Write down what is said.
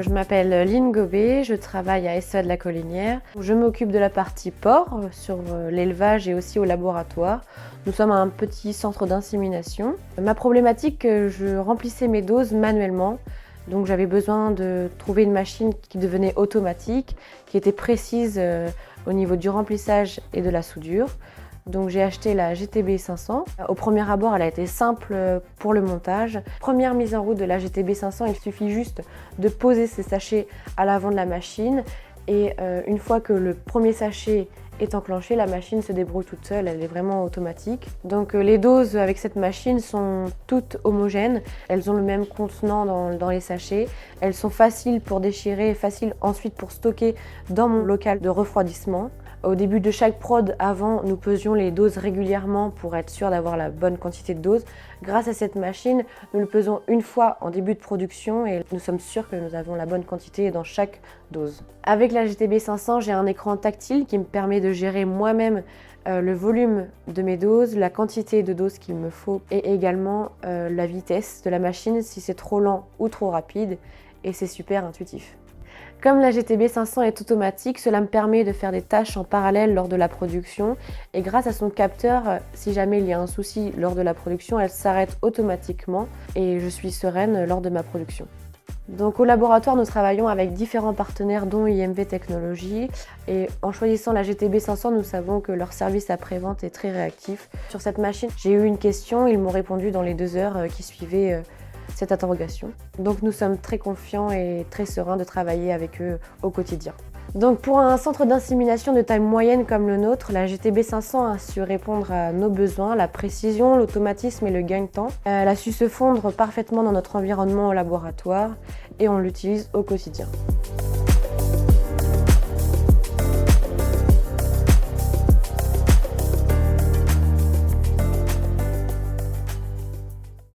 Je m'appelle Line Gobet, je travaille à SEA de la Collinière. Je m'occupe de la partie porc sur l'élevage et aussi au laboratoire. Nous sommes un petit centre d'insémination. Ma problématique, je remplissais mes doses manuellement. Donc j'avais besoin de trouver une machine qui devenait automatique, qui était précise au niveau du remplissage et de la soudure. Donc j'ai acheté la GTB 500. Au premier abord, elle a été simple pour le montage. Première mise en route de la GTB 500, il suffit juste de poser ces sachets à l'avant de la machine. Et une fois que le premier sachet est enclenché, la machine se débrouille toute seule, elle est vraiment automatique. Donc les doses avec cette machine sont toutes homogènes, elles ont le même contenant dans les sachets, elles sont faciles pour déchirer, faciles ensuite pour stocker dans mon local de refroidissement. Au début de chaque prod, avant, nous pesions les doses régulièrement pour être sûr d'avoir la bonne quantité de doses. Grâce à cette machine, nous le pesons une fois en début de production et nous sommes sûrs que nous avons la bonne quantité dans chaque dose. Avec la GTB 500, j'ai un écran tactile qui me permet de gérer moi-même le volume de mes doses, la quantité de doses qu'il me faut et également la vitesse de la machine si c'est trop lent ou trop rapide, et c'est super intuitif. Comme la GTB 500 est automatique, cela me permet de faire des tâches en parallèle lors de la production, et grâce à son capteur, si jamais il y a un souci lors de la production, elle s'arrête automatiquement et je suis sereine lors de ma production. Donc au laboratoire, nous travaillons avec différents partenaires dont IMV Technologies, et en choisissant la GTB 500, nous savons que leur service après-vente est très réactif. Sur cette machine, j'ai eu une question, ils m'ont répondu dans les 2 heures qui suivaient cette interrogation. Donc nous sommes très confiants et très sereins de travailler avec eux au quotidien. Donc pour un centre d'insémination de taille moyenne comme le nôtre, la GTB 500 a su répondre à nos besoins, la précision, l'automatisme et le gain de temps. Elle a su se fondre parfaitement dans notre environnement au laboratoire et on l'utilise au quotidien.